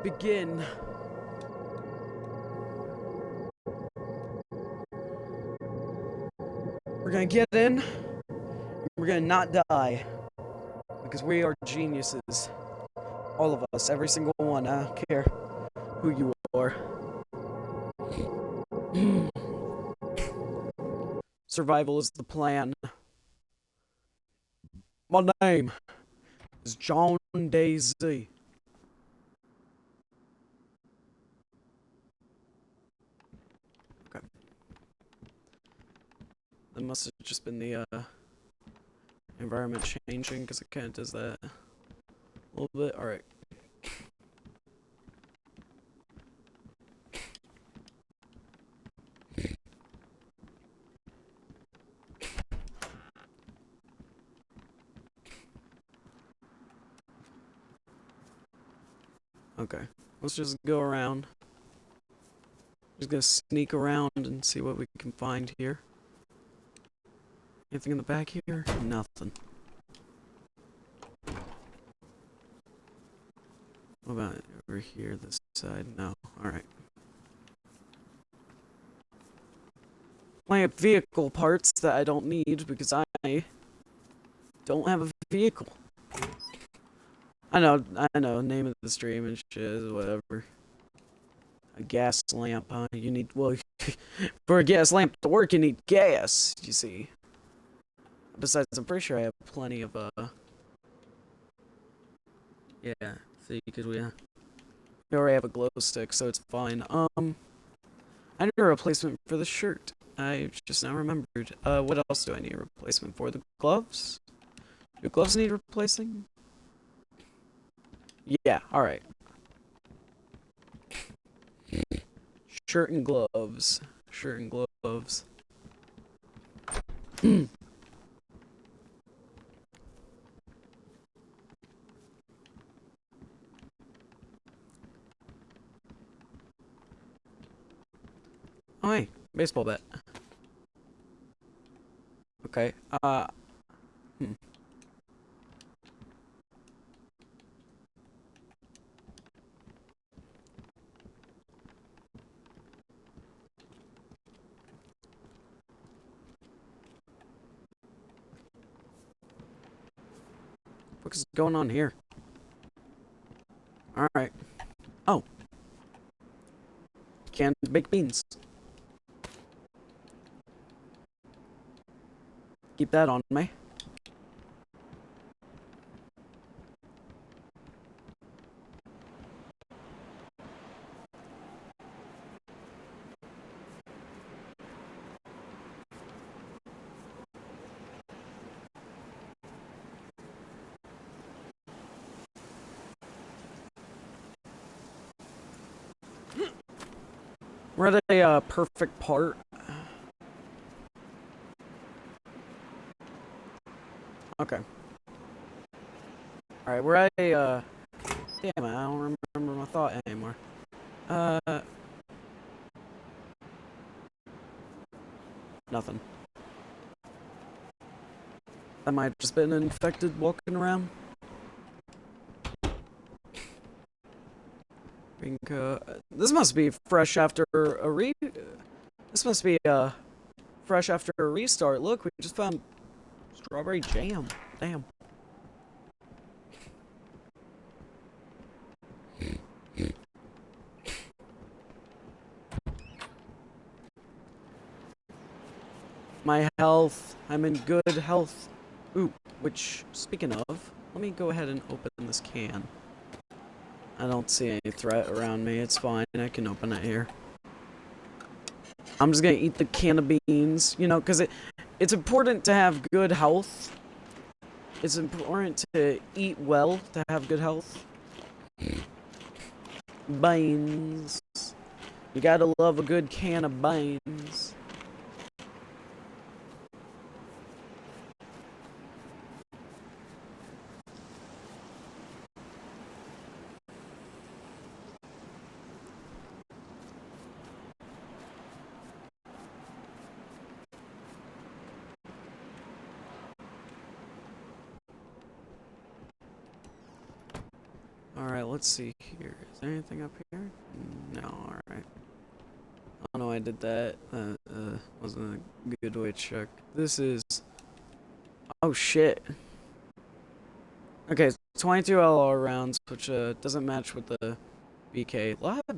begin. We're gonna get in. We're gonna not die. Because we are geniuses. All of us, every single one. I don't care who you are. Survival is the plan. My name is John Daisy. Okay. That must have just been the environment changing, because it kind of does that a little bit. Alright. Okay. Let's just go around. Just gonna sneak around and see what we can find here. Anything in the back here? Nothing. What about over here, this side? No. Alright. I have vehicle parts that I don't need because I don't have a vehicle. I know, name of the stream and shit, whatever. A gas lamp, huh? You need, well, for a gas lamp to work, you need gas, you see. Besides, I'm pretty sure I have plenty of, yeah, see, because we already have a glow stick, so it's fine. I need a replacement for the shirt. I just now remembered. What else do I need a replacement for? The gloves? Do gloves need replacing? Yeah, alright. Shirt and gloves. Shirt and gloves. Oh, hey, baseball bat. Okay, What's going on here? Alright. Oh. Canned baked beans. Keep that on me. We're at a perfect part. Okay. Alright, we're at a, damn it, I don't remember my thought anymore. Nothing. I might have just been infected walking around. This must be fresh after a This must be, fresh after a restart. Look, we just found strawberry jam. Damn. My health. I'm in good health. Ooh, which, speaking of, let me go ahead and open this can. I don't see any threat around me. It's fine. I can open it here. I'm just gonna eat the can of beans, you know, because it's important to have good health. It's important to eat well to have good health. Beans. You gotta love a good can of beans. Alright, let's see here. Is there anything up here? No, alright. Oh no, I did that. Wasn't a good way to check. This is... Oh shit. Okay, 22 LR rounds, which doesn't match with the BK. A lot of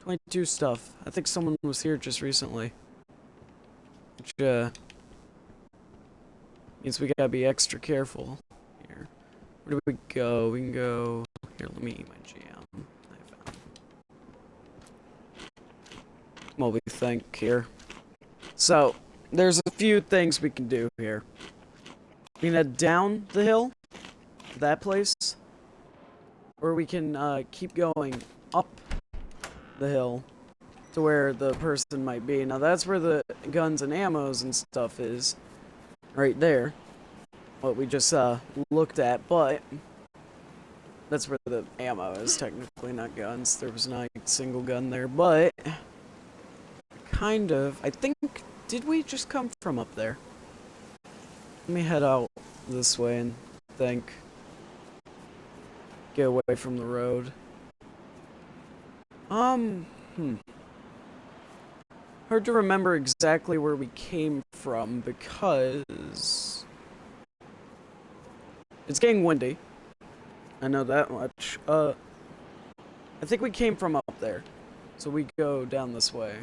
22 stuff. I think someone was here just recently. Which means we gotta be extra careful here. Where do we go? We can go... Here, let me eat my jam. I found what we think here. So, there's a few things we can do here. We can head down the hill, that place, or we can keep going up the hill to where the person might be. Now that's where the guns and ammos and stuff is, right there, what we just looked at, but that's where the ammo is, technically, not guns. There was not a single gun there, but kind of, I think, did we just come from up there? Let me head out this way and think. Get away from the road. Hard to remember exactly where we came from because it's getting windy. I know that much. I think we came from up there. So we go down this way.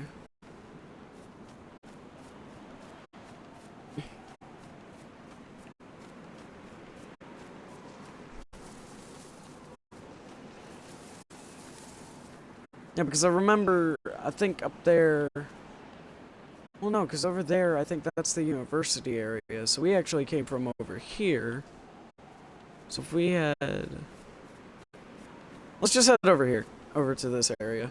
Yeah, because I remember, I think up there... Well, no, because over there, I think that's the university area. So we actually came from over here. So if we had... Let's just head over here. Over to this area.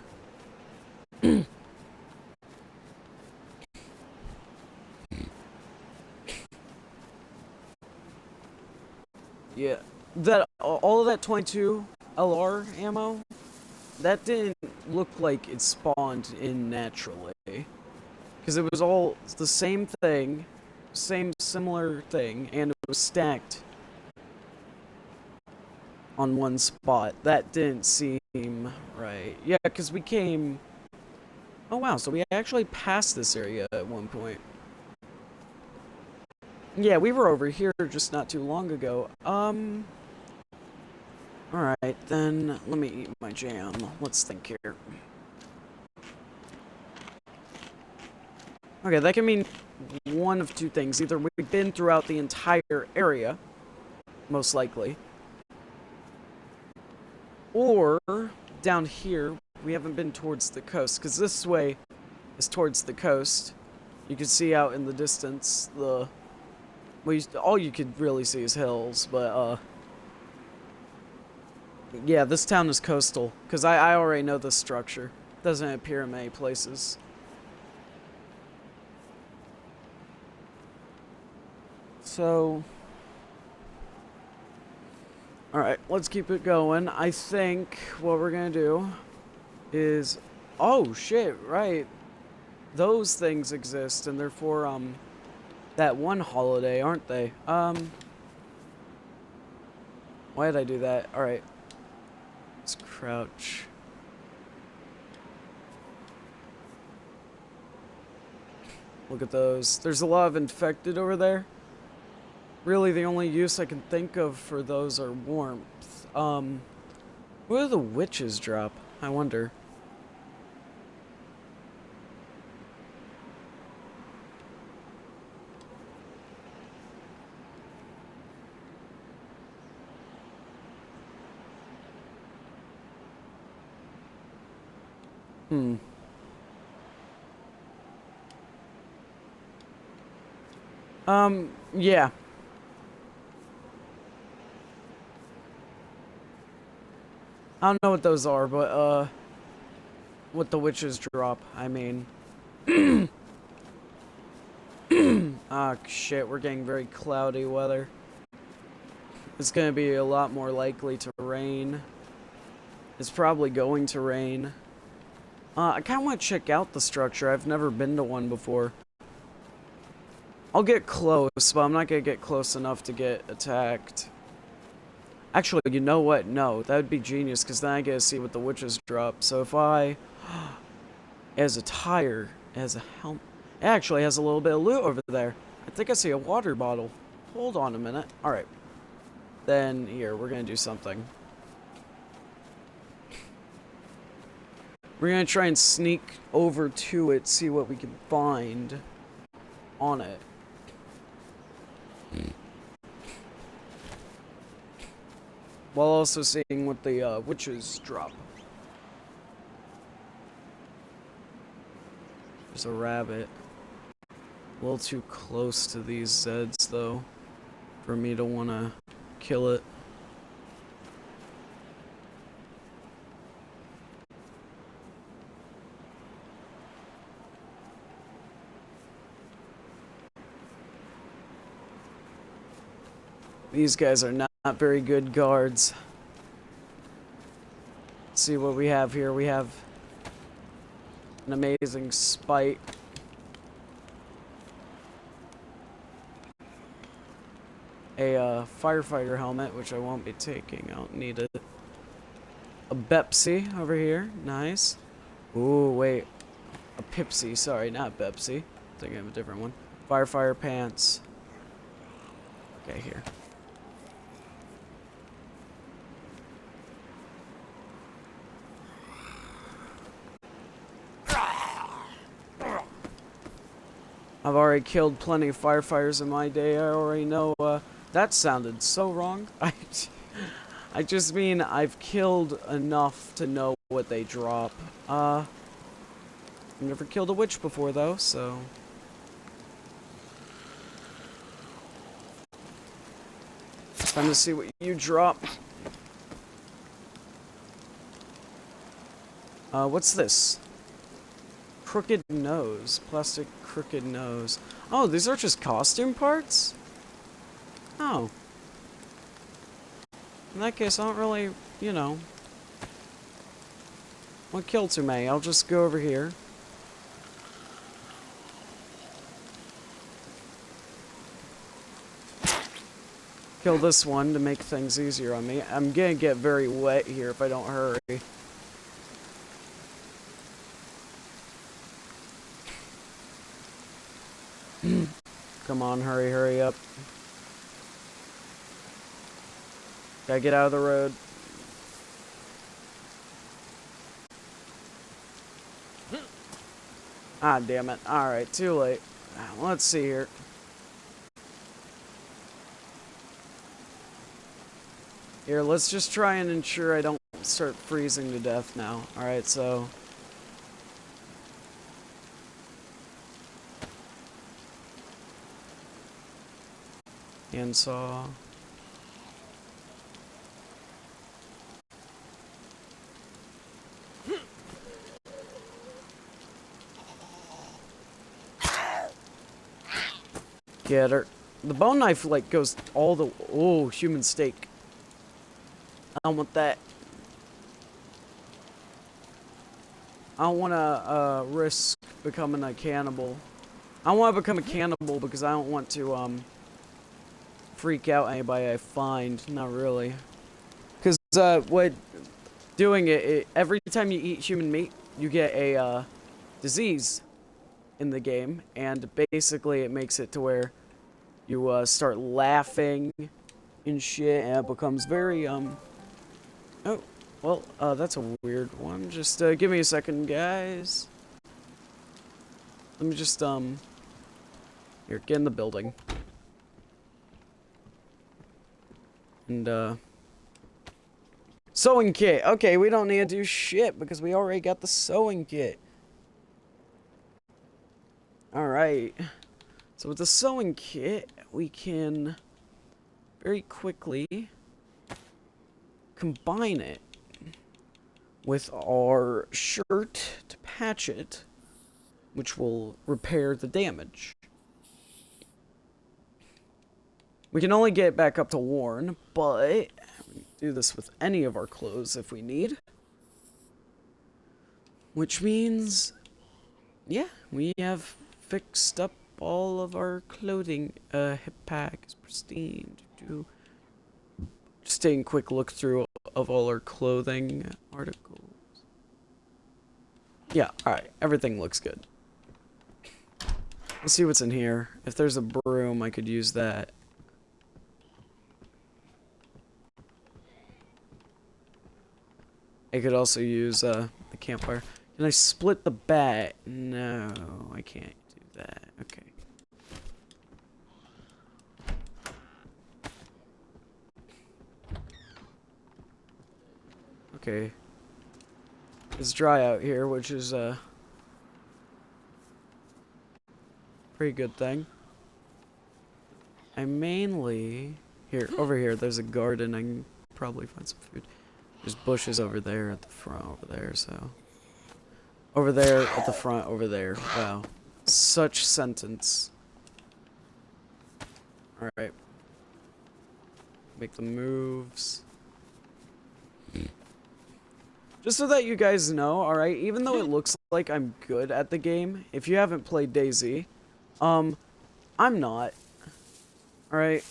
Yeah. That, all of that 22 LR ammo, that didn't look like it spawned in naturally. Because it was all the same thing, same similar thing, and it was stacked on one spot. That didn't seem right. Yeah, because we came... Oh wow, so we actually passed this area at one point. Yeah, we were over here just not too long ago. Alright, then let me eat my jam. Let's think here. Okay, that can mean one of two things. Either we've been throughout the entire area, most likely, or down here, we haven't been towards the coast, because this way is towards the coast. You can see out in the distance the... Well, all you could really see is hills, but, yeah, this town is coastal, because I already know the structure. Doesn't appear in many places. So... Alright, let's keep it going. I think what we're gonna do is... Oh, shit, right. Those things exist, and they're for, that one holiday, aren't they? Why did I do that? Alright. Let's crouch. Look at those. There's a lot of infected over there. Really, the only use I can think of for those are warmth. Where do the witches drop? I wonder. Yeah. I don't know what those are, but, what the witches drop, I mean. Ah, shit, we're getting very cloudy weather. It's gonna be a lot more likely to rain. It's probably going to rain. I kinda wanna check out the structure. I've never been to one before. I'll get close, but I'm not gonna get close enough to get attacked. Actually, you know what? No, that would be genius, because then I get to see what the witches drop. So if I... As a tire, as a helmet... It actually has a little bit of loot over there. I think I see a water bottle. Hold on a minute. Alright. Then, here, we're gonna do something. We're gonna try and sneak over to it, see what we can find on it. While also seeing what the witches drop. There's a rabbit. A little too close to these Zeds, though, for me to want to kill it. These guys are not very good guards. Let's see what we have here. We have an amazing spite. A firefighter helmet, which I won't be taking. I don't need it. A Bepsy over here. Nice. Ooh, wait. A Pipsy. Sorry, not Bepsy. I think I have a different one. Firefighter pants. Okay, here. I've already killed plenty of firefighters in my day. I already know, that sounded so wrong. I just mean I've killed enough to know what they drop. I've never killed a witch before, though, so... Time to see what you drop. What's this? Crooked nose. Plastic crooked nose. Oh, these are just costume parts? Oh. In that case, I don't really, you know... want to kill too many. I'll just go over here. Kill this one to make things easier on me. I'm gonna get very wet here if I don't hurry. Come on, hurry up. Gotta get out of the road. Ah, damn it. Alright, too late. Let's see here. Here, let's just try and ensure I don't start freezing to death now. Alright, so... handsaw. Get her. The bone knife, like, goes all the... Oh, human steak. I don't want that. I don't want to, risk becoming a cannibal. I don't want to become a cannibal because I don't want to, freak out anybody I find. Not really. Because, what... doing it, every time you eat human meat, you get a, disease in the game. And basically it makes it to where you, start laughing and shit. And it becomes very, Oh, well, that's a weird one. Just, give me a second, guys. Let me just, here, get in the building. And, sewing kit. Okay, we don't need to do shit because we already got the sewing kit. Alright. So with the sewing kit, we can very quickly combine it with our shirt to patch it, which will repair the damage. We can only get it back up to worn, but we can do this with any of our clothes if we need. Which means, yeah, we have fixed up all of our clothing. Hip pack is pristine. Just taking a quick look through of all our clothing articles. Yeah, alright. Everything looks good. Let's see what's in here. If there's a broom, I could use that. I could also use the campfire. Can I split the bat? No, I can't do that. Okay. Okay. It's dry out here, which is a pretty good thing. I mainly... Here, over here, there's a garden. I can probably find some food. There's bushes over there at the front over there, so... Over there, at the front, over there. Wow. Such sentence. Alright. Make the moves. Just so that you guys know, alright, even though it looks like I'm good at the game, if you haven't played DayZ, I'm not. Alright?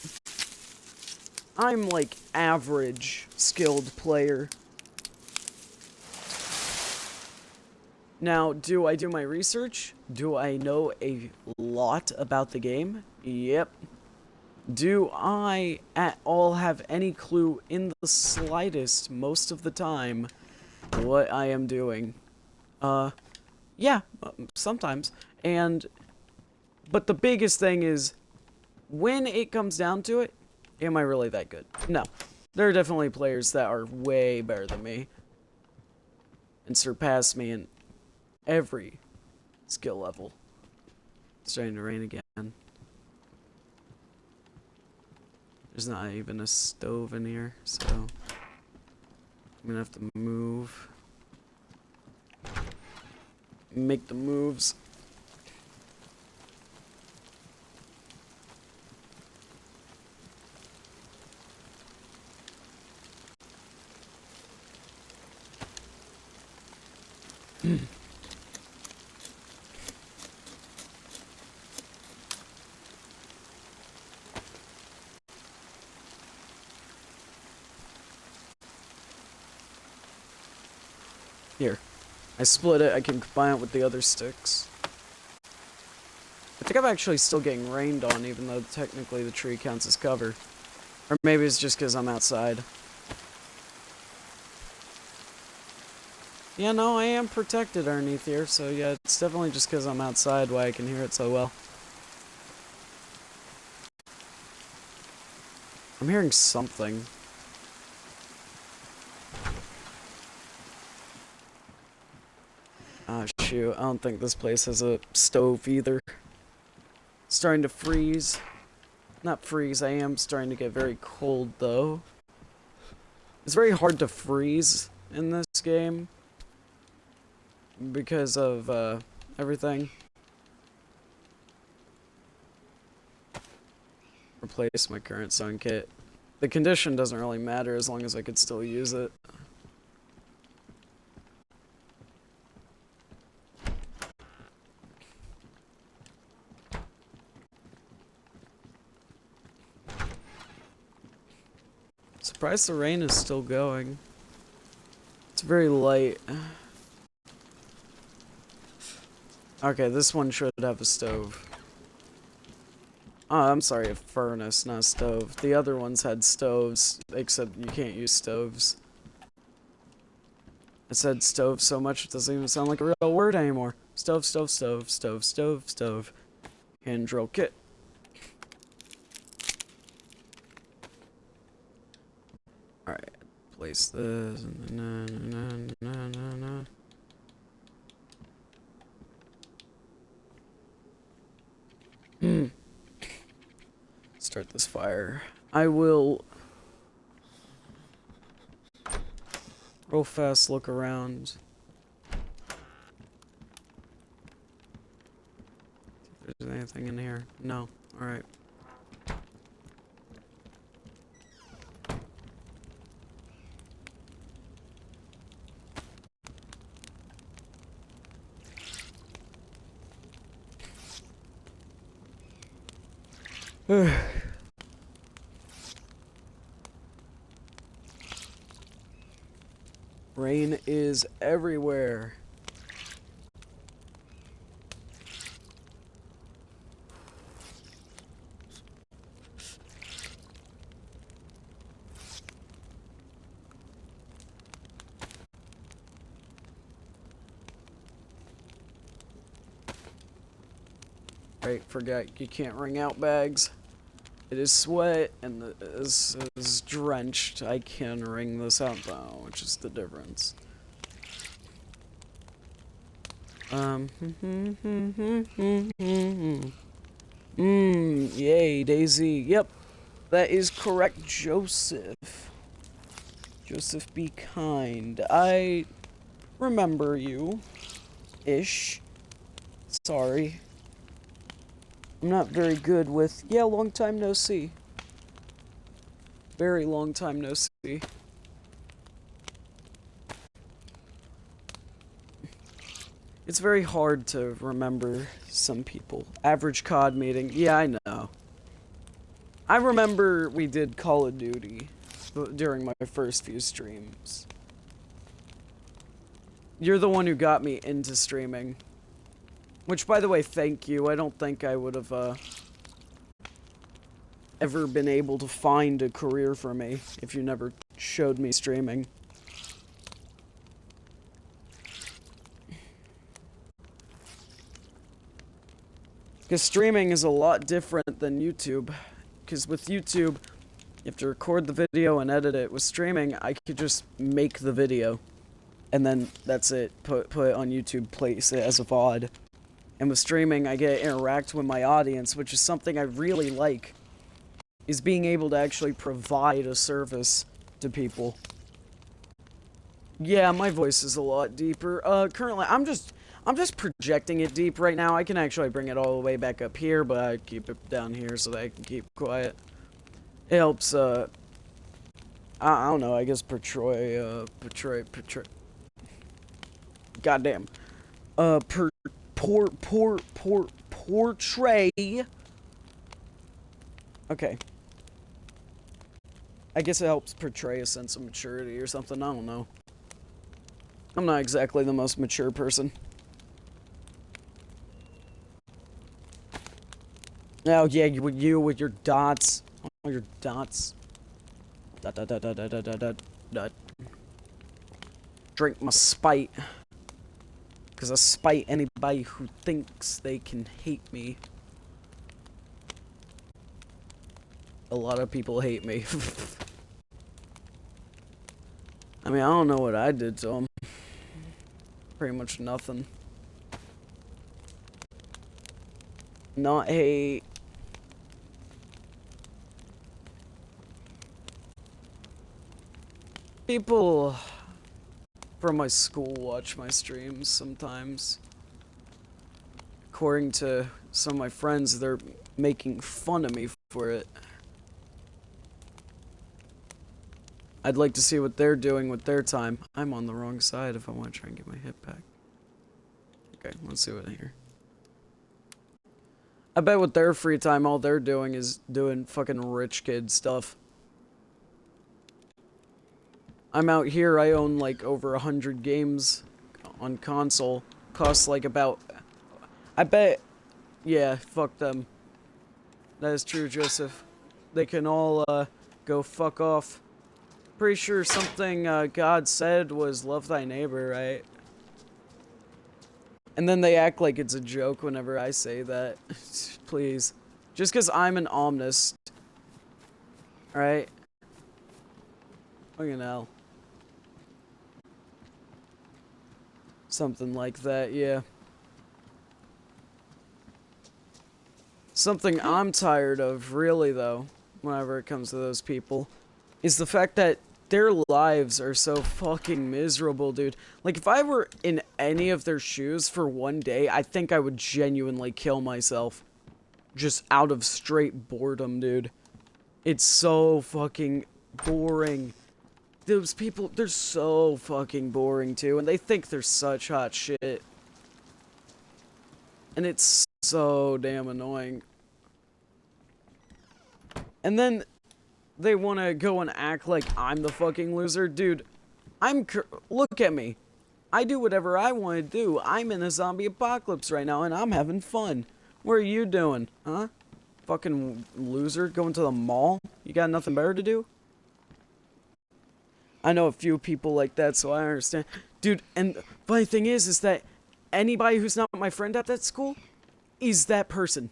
I'm like average skilled player. Now, do I do my research? Do I know a lot about the game? Yep. Do I at all have any clue in the slightest most of the time what I am doing? Yeah, sometimes. But the biggest thing is, when it comes down to it, am I really that good? No. There are definitely players that are way better than me and surpass me in every skill level. It's starting to rain again. There's not even a stove in here, so I'm gonna have to move. Make the moves. Here. I split it, I can combine it with the other sticks. I think I'm actually still getting rained on, even though technically the tree counts as cover. Or maybe it's just because I'm outside. Yeah, no, I am protected underneath here, so yeah, it's definitely just because I'm outside why I can hear it so well. I'm hearing something. Ah, shoot, I don't think this place has a stove either. Starting to freeze. Not freeze, I am starting to get very cold though. It's very hard to freeze in this game because of everything. Replace my current sun kit. The condition doesn't really matter as long as I could still use it. Surprised the rain is still going. It's very light. Okay, this one should have a stove. Oh, I'm sorry, a furnace, not a stove. The other ones had stoves, except you can't use stoves. I said stove so much it doesn't even sound like a real word anymore. Stove, stove, stove, stove, stove, stove. Hand drill kit. Alright, place this. Start this fire. I will real fast look around. If there's anything in here. No. Alright. Rain is everywhere. Right, forget you can't wring out bags. It is sweat and this is drenched. I can wring this out though, which is the difference. Yay, Daisy. Yep, that is correct, Joseph. Joseph, be kind. I remember you. Ish. Sorry. I'm not very good with, yeah, long time no see. Very long time no see. It's very hard to remember some people. Average COD meeting, yeah, I know. I remember we did Call of Duty during my first few streams. You're the one who got me into streaming. Which, by the way, thank you. I don't think I would have, ever been able to find a career for me if you never showed me streaming. Because streaming is a lot different than YouTube. Because with YouTube, you have to record the video and edit it. With streaming, I could just make the video. And then that's it. Put it on YouTube, place it as a VOD. And with streaming, I get to interact with my audience, which is something I really like. Is being able to actually provide a service to people. Yeah, my voice is a lot deeper. Currently, I'm just projecting it deep right now. I can actually bring it all the way back up here, but I keep it down here so that I can keep quiet. It helps, I don't know, I guess portray. Goddamn. Portray. Okay. I guess it helps portray a sense of maturity or something, I don't know. I'm not exactly the most mature person. Oh yeah, you with your dots. All your dots. Dot. Drink my spite. Because I spite anybody who thinks they can hate me. A lot of people hate me. I mean, I don't know what I did to them. Pretty much nothing. Not hate. People from my school watch my streams sometimes. According to some of my friends, they're making fun of me for it. I'd like to see what they're doing with their time. I'm on the wrong side if I want to try and get my hit back. Okay, let's see what I hear. I bet with their free time, all they're doing is doing fucking rich kid stuff. I'm out here, I own like over 100 games on console. Costs like about... I bet... Yeah, fuck them. That is true, Joseph. They can all, go fuck off. Pretty sure something, God said was love thy neighbor, right? And then they act like it's a joke whenever I say that. Please. Just because I'm an omnist. Right? Fucking hell. Something like that, yeah. Something I'm tired of, really, though, whenever it comes to those people, is the fact that their lives are so fucking miserable, dude. Like, if I were in any of their shoes for one day, I think I would genuinely kill myself. Just out of straight boredom, dude. It's so fucking boring. Those people, they're so fucking boring, too, and they think they're such hot shit. And it's so damn annoying. And then they want to go and act like I'm the fucking loser. Dude, Look at me. I do whatever I want to do. I'm in a zombie apocalypse right now, and I'm having fun. What are you doing, huh? Fucking loser, going to the mall? You got nothing better to do? I know a few people like that, so I understand. Dude, and the funny thing is that anybody who's not my friend at that school is that person.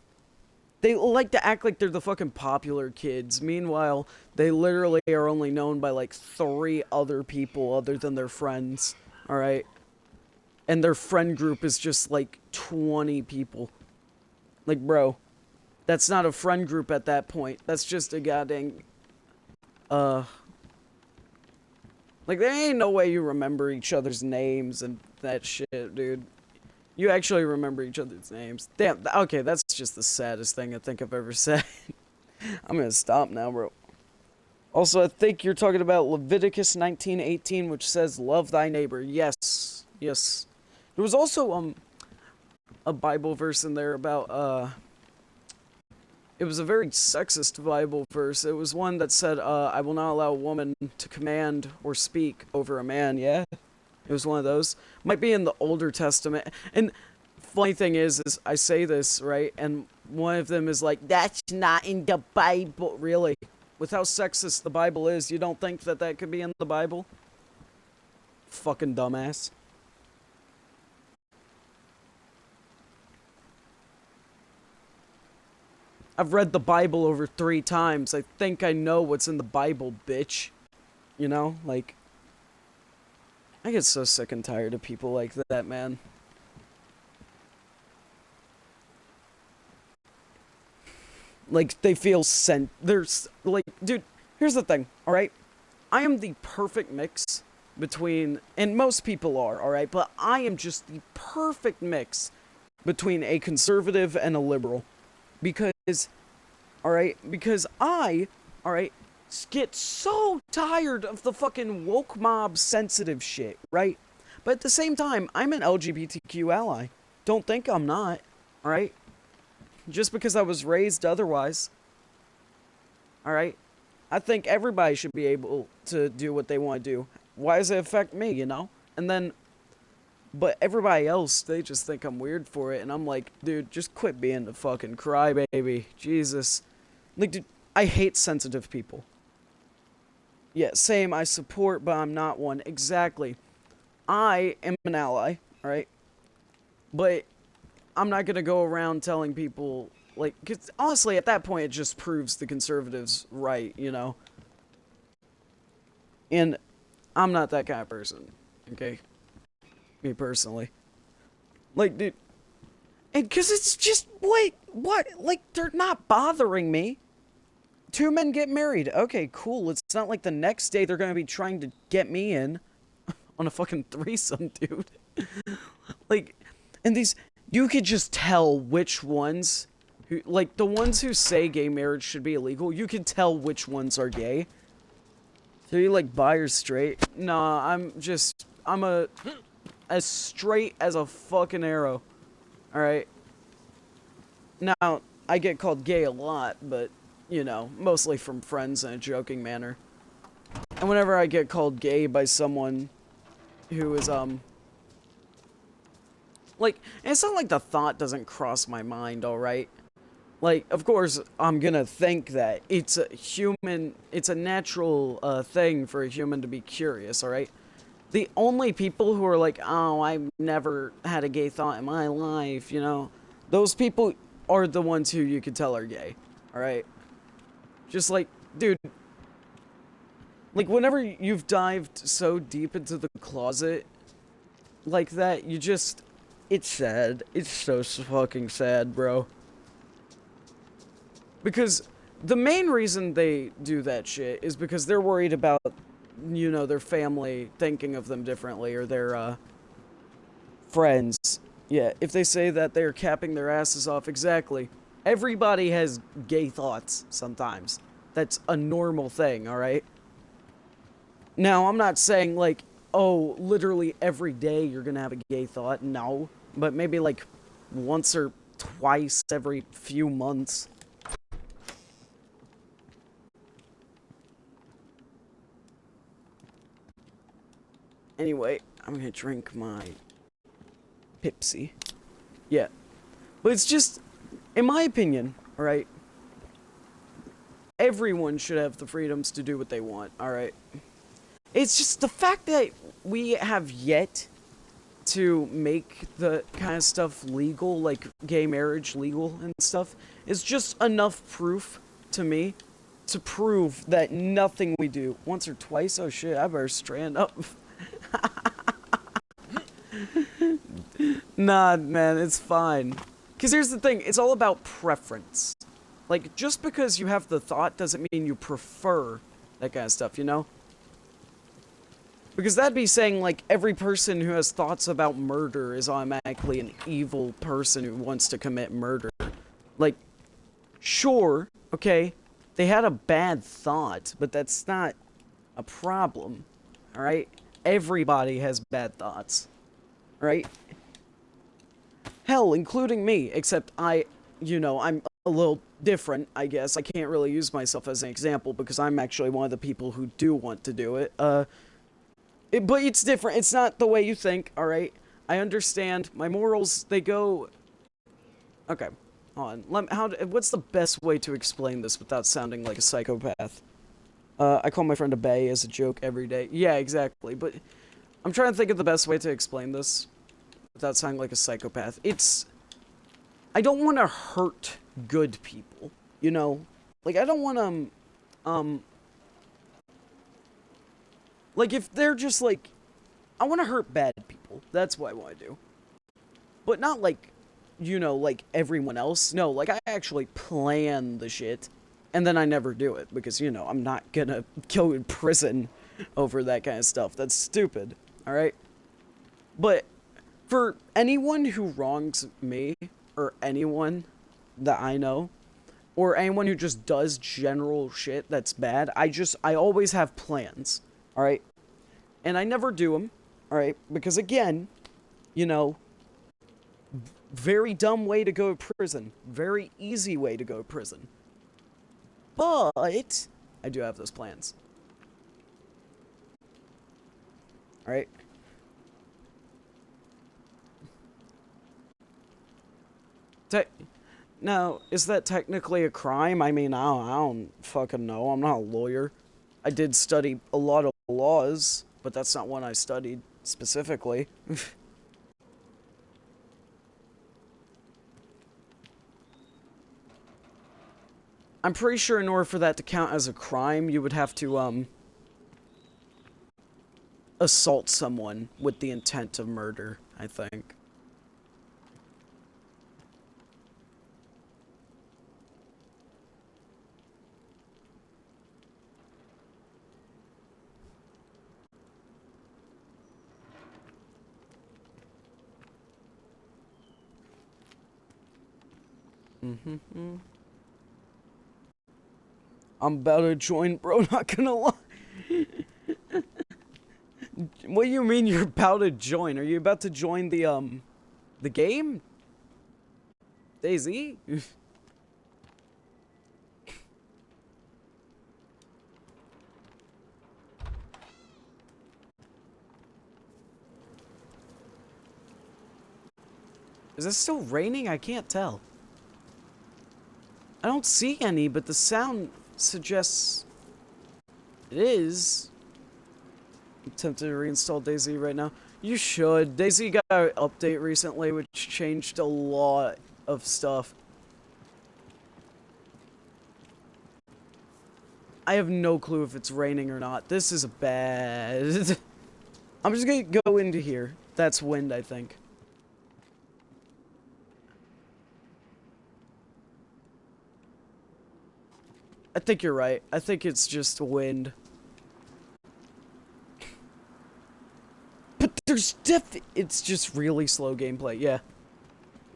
They like to act like they're the fucking popular kids. Meanwhile, they literally are only known by like 3 other people other than their friends. Alright? And their friend group is just like 20 people. Like, bro, that's not a friend group at that point. That's just a goddamn, like, there ain't no way you remember each other's names and that shit, dude. You actually remember each other's names. Damn, okay, that's just the saddest thing I think I've ever said. I'm gonna stop now, bro. Also, I think you're talking about Leviticus 19:18, which says, love thy neighbor. Yes. Yes. There was also, a Bible verse in there about, it was a very sexist Bible verse. It was one that said, I will not allow a woman to command or speak over a man, yeah? It was one of those. Might be in the Older Testament. And funny thing is I say this, right? And one of them is like, that's not in the Bible. Really? With how sexist the Bible is, you don't think that that could be in the Bible? Fucking dumbass. I've read the Bible over 3 times. I think I know what's in the Bible, bitch. You know? Like, I get so sick and tired of people like that, man. Like, they feel sent. There's, like, dude, here's the thing, alright? I am the perfect mix between, and most people are, alright? But I am just the perfect mix between a conservative and a liberal. Because, alright, because alright, get so tired of the fucking woke mob sensitive shit, right? But at the same time, I'm an LGBTQ ally. Don't think I'm not, alright? Just because I was raised otherwise, alright? I think everybody should be able to do what they want to do. Why does it affect me, you know? And then, but everybody else, they just think I'm weird for it, and I'm like, dude, just quit being the fucking crybaby. Jesus. Like, dude, I hate sensitive people. Yeah, same, I support, but I'm not one. Exactly. I am an ally, alright? But I'm not gonna go around telling people, like, cause honestly, at that point, it just proves the conservatives right, you know? And I'm not that kind of person, okay? Me personally. Like, dude, and cause it's just, wait, what? Like, they're not bothering me. 2 men get married. Okay, cool. It's not like the next day they're gonna be trying to get me in on a fucking threesome, dude. Like, and these, you could just tell which ones, who, like, the ones who say gay marriage should be illegal, you can tell which ones are gay. So you, like, bi or straight? Nah, I'm as straight as a fucking arrow. Alright? Now, I get called gay a lot, but, you know, mostly from friends in a joking manner. And whenever I get called gay by someone who is, like, it's not like the thought doesn't cross my mind, alright? Like, of course, I'm gonna think that it's a natural, thing for a human to be curious, alright? The only people who are like, oh, I've never had a gay thought in my life, you know, those people are the ones who you could tell are gay, alright? Just like, dude, like, whenever you've dived so deep into the closet like that, you just, it's sad. It's so fucking sad, bro. Because the main reason they do that shit is because they're worried about, you know, their family thinking of them differently, or their, friends. Yeah, if they say that they're capping their asses off, exactly. Everybody has gay thoughts sometimes. That's a normal thing, alright? Now, I'm not saying, like, oh, literally every day you're gonna have a gay thought. No. But maybe, like, once or twice every few months. Anyway, I'm gonna drink my Pepsi. Yeah. But it's just, in my opinion, alright? Everyone should have the freedoms to do what they want, alright? It's just the fact that we have yet to make the kind of stuff legal, like gay marriage legal and stuff, is just enough proof to me to prove that nothing we do, once or twice, oh shit, I better strand up. Nah, man, it's fine. Because here's the thing, it's all about preference. Like, just because you have the thought doesn't mean you prefer that kind of stuff, you know? Because that'd be saying, like, every person who has thoughts about murder is automatically an evil person who wants to commit murder. Like, sure, okay, they had a bad thought, but that's not a problem, alright? Everybody has bad thoughts, right? Hell, including me, except I'm a little different, I guess. I can't really use myself as an example because I'm actually one of the people who do want to do it. But it's different. It's not the way you think, alright? I understand. My morals, they go... Okay, hold on. What's the best way to explain this without sounding like a psychopath? I call my friend a bae as a joke every day. Yeah, exactly, but I'm trying to think of the best way to explain this without sounding like a psychopath. I don't want to hurt good people, you know? Like, I don't want to, like, if they're just, like, I want to hurt bad people. That's what I want to do. But not, like, you know, like everyone else. No, like, I actually plan the shit, and then I never do it, because, you know, I'm not gonna go in prison over that kind of stuff. That's stupid, alright? But for anyone who wrongs me, or anyone that I know, or anyone who just does general shit that's bad, I always have plans, alright? And I never do them, alright? Because again, you know, very dumb way to go to prison. Very easy way to go to prison. But I do have those plans. Alright? Now, is that technically a crime? I mean, I don't fucking know. I'm not a lawyer. I did study a lot of laws, but that's not one I studied specifically. I'm pretty sure in order for that to count as a crime, you would have to, assault someone with the intent of murder, I think. I'm about to join, bro, not gonna lie. What do you mean you're about to join? Are you about to join the game? DayZ? Is it still raining? I can't tell. I don't see any, but the sound suggests it is. I'm tempted to reinstall DayZ right now. You should. DayZ got an update recently, which changed a lot of stuff. I have no clue if it's raining or not. This is bad. I'm just gonna go into here. That's wind, I think. I think you're right. I think it's just wind. But there's it's just really slow gameplay, yeah.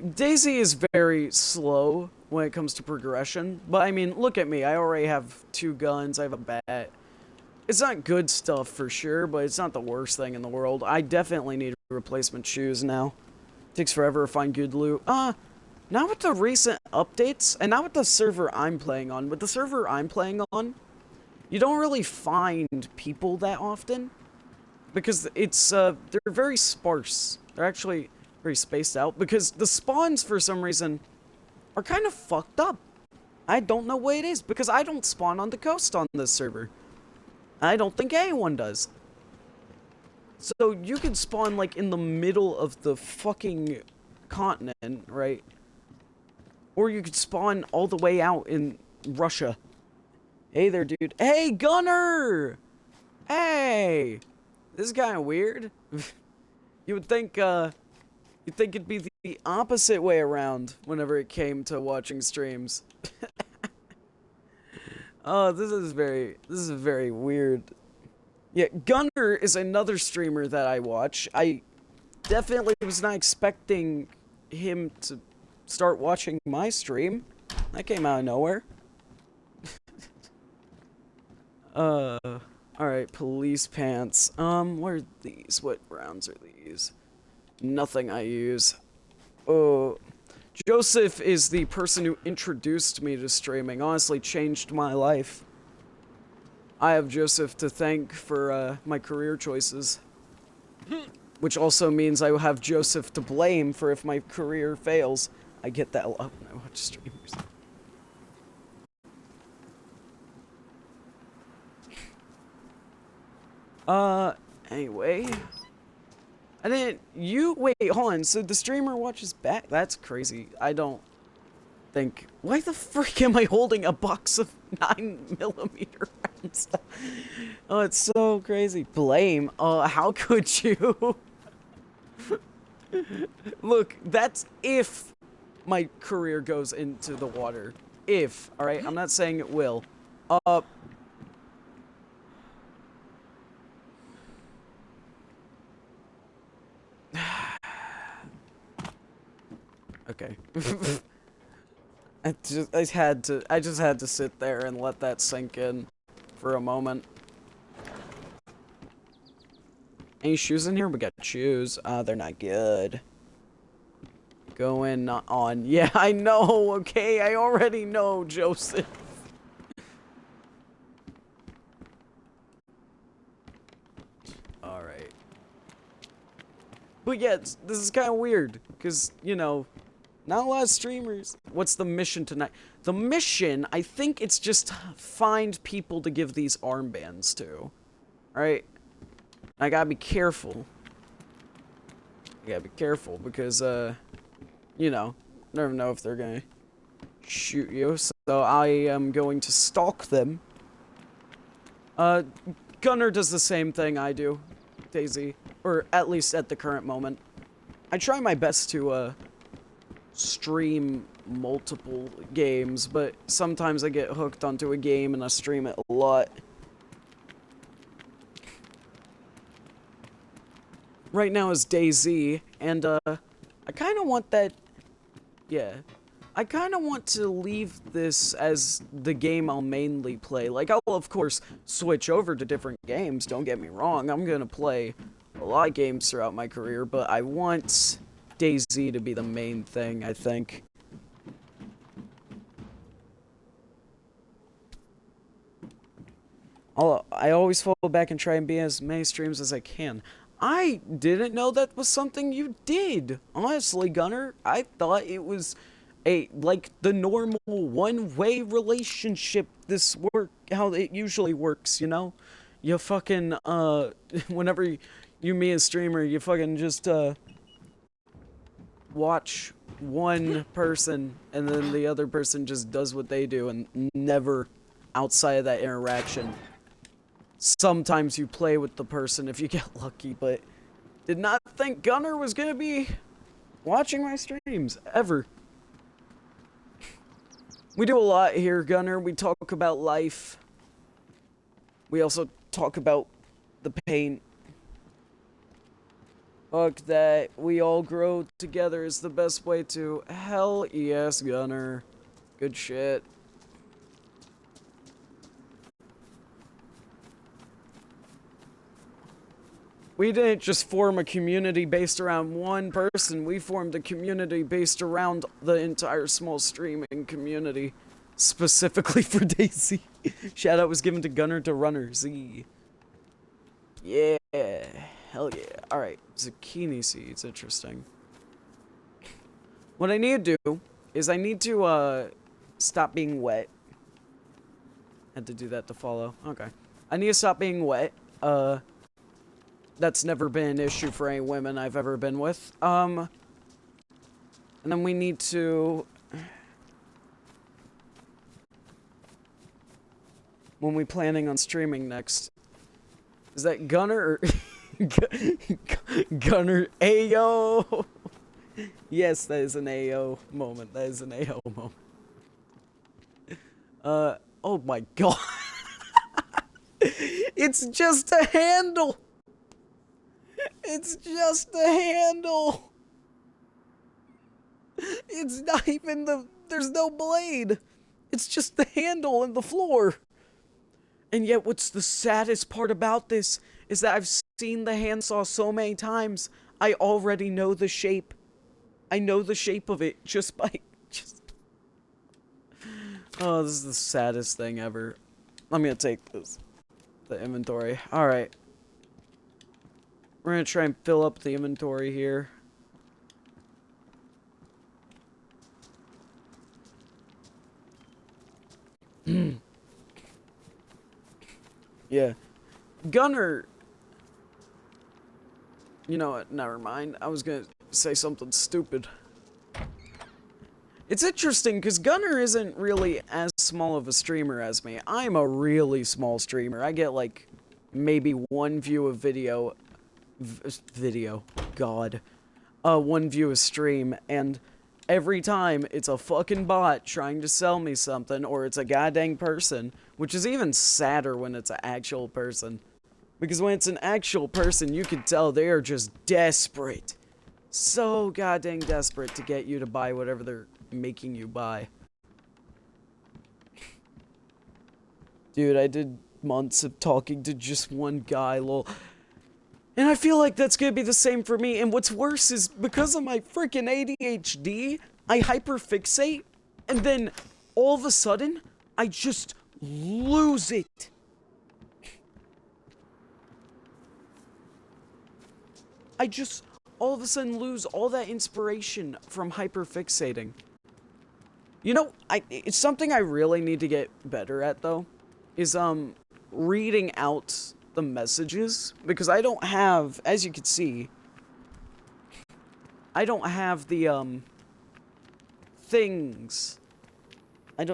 DayZ is very slow when it comes to progression, but I mean, look at me. I already have 2 guns, I have a bat. It's not good stuff for sure, but it's not the worst thing in the world. I definitely need replacement shoes now. Takes forever to find good loot. Not with the recent updates, and not with the server I'm playing on. With the server I'm playing on, you don't really find people that often. because it's, they're very sparse. They're actually very spaced out, because the spawns, for some reason, are kind of fucked up. I don't know what it is, because I don't spawn on the coast on this server. I don't think anyone does. So you could spawn, like, in the middle of the fucking continent, right? Or you could spawn all the way out in Russia. Hey there, dude. Hey, Gunner! Hey! This is kind of weird. You would think, you'd think it'd be the opposite way around whenever it came to watching streams. Oh, this is very weird. Yeah, Gunner is another streamer that I watch. I definitely was not expecting him to start watching my stream. That came out of nowhere. Alright, police pants. What are these? What rounds are these? Nothing I use. Oh, Joseph is the person who introduced me to streaming. Honestly, changed my life. I have Joseph to thank for, my career choices. Which also means I will have Joseph to blame for if my career fails. I get that a lot when I watch streamers. Anyway. Wait, hold on, so the streamer watches back? That's crazy. I don't think, why the frick am I holding a box of 9mm rounds? Oh, it's so crazy. Blame? How could you? Look, that's if my career goes into the water. If, alright? I'm not saying it will. Okay. I just had to sit there and let that sink in for a moment. Any shoes in here? We got shoes. They're not good. Going on. Yeah, I know, okay? I already know, Joseph. Alright. But yeah, this is kind of weird, because, you know, not a lot of streamers. What's the mission tonight? The mission, I think it's just to find people to give these armbands to. Alright? I gotta be careful. I gotta be careful because, you know, never know if they're gonna shoot you. So I am going to stalk them. Gunner does the same thing I do, Daisy. Or at least at the current moment. I try my best to, stream multiple games, but sometimes I get hooked onto a game and I stream it a lot. Right now is DayZ, and I kind of want that, yeah, I kind of want to leave this as the game I'll mainly play. Like, I'll of course switch over to different games, don't get me wrong, I'm gonna play a lot of games throughout my career, but I want DayZ to be the main thing, I think. I always fall back and try and be as many streams as I can. I didn't know that was something you did. Honestly, Gunner, I thought it was like the normal one-way relationship how it usually works, you know? You fucking, whenever you meet a streamer, you fucking just, watch one person and then the other person just does what they do and never outside of that interaction. Sometimes you play with the person if you get lucky, but did not think Gunner was gonna be watching my streams, ever. We do a lot here, Gunner. We talk about life. We also talk about the pain. Fuck that. We all grow together is the best way to. Hell yes, Gunner. Good shit. We didn't just form a community based around one person. We formed a community based around the entire small streaming community. Specifically for DayZ. Shout out was given to Gunner to Runner Z. Yeah. Hell yeah. Alright, zucchini seeds, interesting. What I need to do is I need to, stop being wet. Had to do that to follow. Okay. I need to stop being wet. That's never been an issue for any women I've ever been with. And then we need to... When we planning on streaming next? Is that Gunner or... Gunner Ayo? Yes, that is an AO moment. That is an AO moment. Oh my god. It's just a handle. It's just a handle. It's not even there's no blade. It's just the handle and the floor. And yet what's the saddest part about this is that I've seen the handsaw so many times, I already know the shape. I know the shape of it just by... Oh, this is the saddest thing ever. I'm gonna take this. The inventory. Alright. We're gonna try and fill up the inventory here. Yeah. Gunner... You know what? Never mind. I was gonna say something stupid. It's interesting, because Gunner isn't really as small of a streamer as me. I'm a really small streamer. I get, like, maybe one view of video. God. One view of stream, and every time it's a fucking bot trying to sell me something, or it's a goddamn person, which is even sadder when it's an actual person. Because when it's an actual person, you can tell they are just desperate. So goddamn desperate to get you to buy whatever they're making you buy. Dude, I did months of talking to just one guy, lol. And I feel like that's gonna be the same for me. And what's worse is because of my freaking ADHD, I hyperfixate, and then all of a sudden, I just lose it. I just all of a sudden lose all that inspiration from hyperfixating. You know, it's something I really need to get better at, though, is, reading out the messages, because I don't have, as you can see, I don't have the, things.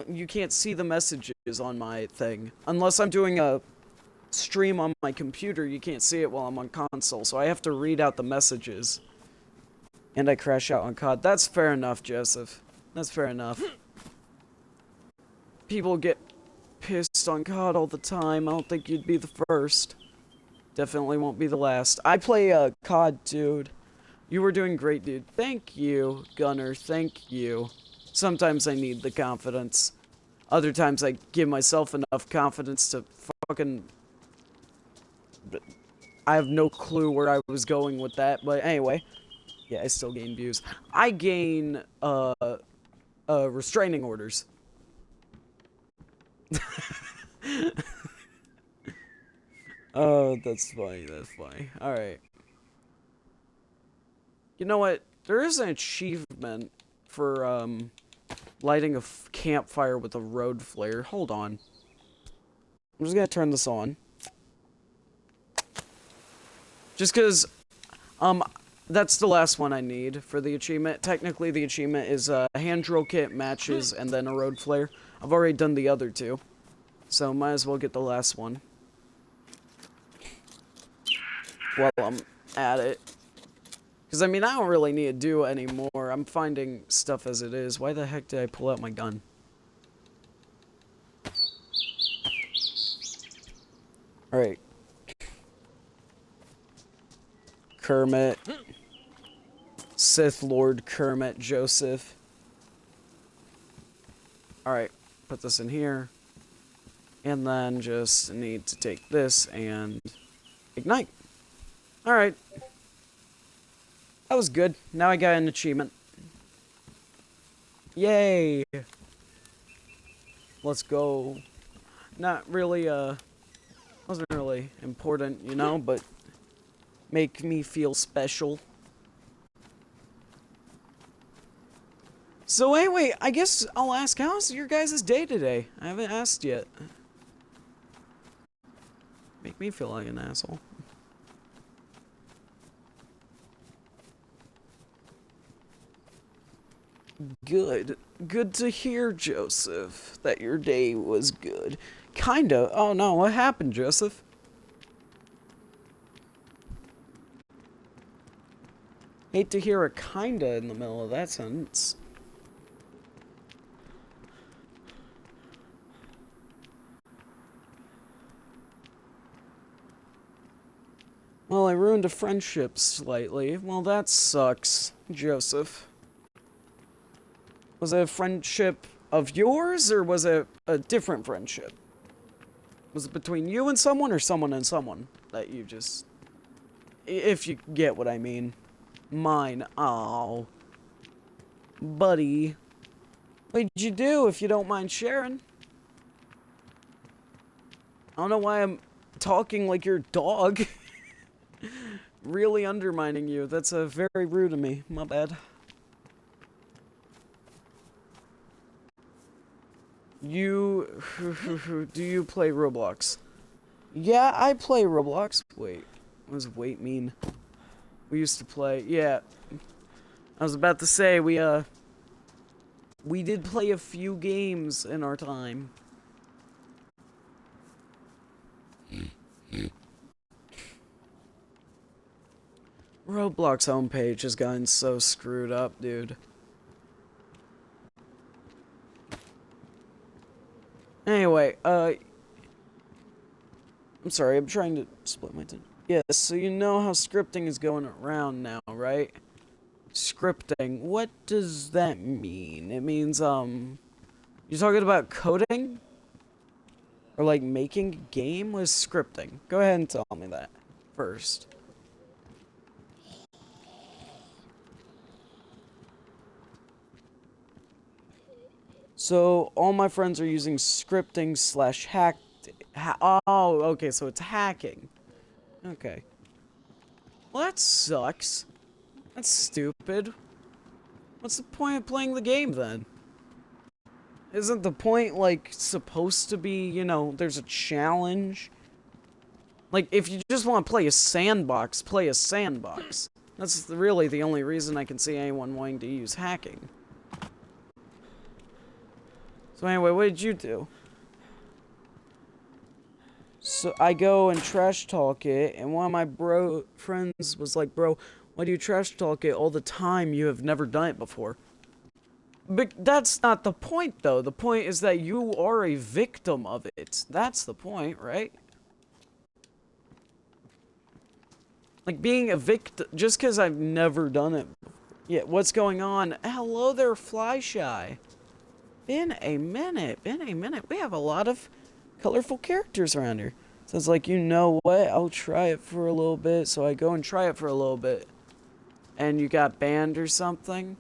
You can't see the messages on my thing. Unless I'm doing a stream on my computer, you can't see it while I'm on console, so I have to read out the messages. And I crash out on COD. That's fair enough, Joseph. That's fair enough. People get pissed on COD all the time. I don't think you'd be the first. Definitely won't be the last. I play COD, dude. You were doing great, dude. Thank you, Gunner. Thank you. Sometimes I need the confidence. Other times I give myself enough confidence to fucking... I have no clue where I was going with that, but anyway. Yeah, I still gain views. I gain, restraining orders. Oh, that's funny, that's funny. Alright. You know what? There is an achievement for, lighting a campfire with a road flare. Hold on. I'm just gonna turn this on. Just because, that's the last one I need for the achievement. Technically, the achievement is a hand drill kit, matches, and then a road flare. I've already done the other two, so might as well get the last one while I'm at it. Because, I mean, I don't really need to do any more. I'm finding stuff as it is. Why the heck did I pull out my gun? Alright. Kermit. Sith Lord Kermit Joseph. Alright, put this in here. And then just need to take this and ignite. Alright. That was good. Now I got an achievement. Yay! Let's go. Not really, wasn't really important, you know, but make me feel special. So anyway, I guess I'll ask, how's your guys' day today? I haven't asked yet. Make me feel like an asshole. Good. Good to hear, Joseph, that your day was good. Kinda. Oh no, what happened, Joseph? Hate to hear a kinda in the middle of that sentence. Well, I ruined a friendship slightly. Well, that sucks, Joseph. Was it a friendship of yours, or was it a different friendship? Was it between you and someone, or someone and someone that you just... If you get what I mean. Mine. Oh. Buddy. What did you do, if you don't mind sharing? I don't know why I'm talking like your dog. Really undermining you. That's very rude of me. My bad. You... do you play Roblox? Yeah, I play Roblox. Wait. What does wait mean? We used to play... Yeah. I was about to say, we did play a few games in our time. Roblox homepage has gotten so screwed up, dude. Anyway, I'm sorry, I'm trying to split my time. Yeah, so you know how scripting is going around now, right? Scripting, what does that mean? It means, you're talking about coding? Or, like, making a game with scripting? Go ahead and tell me that first. So, all my friends are using scripting slash hack... oh, okay, so it's hacking. Okay. Well, that sucks. That's stupid. What's the point of playing the game, then? Isn't the point, like, supposed to be, you know, there's a challenge? Like, if you just want to play a sandbox, play a sandbox. That's really the only reason I can see anyone wanting to use hacking. So anyway, what did you do? So I go and trash talk it, and one of my friends was like, bro, why do you trash talk it all the time? You have never done it before. But that's not the point, though. The point is that you are a victim of it. That's the point, right? Like, being a victim, just because I've never done it. Yeah, what's going on? Hello there, Flyshy. Been a minute. We have a lot of colorful characters around here. So it's like, you know what? I'll try it for a little bit. So I go and try it for a little bit. And you got banned or something?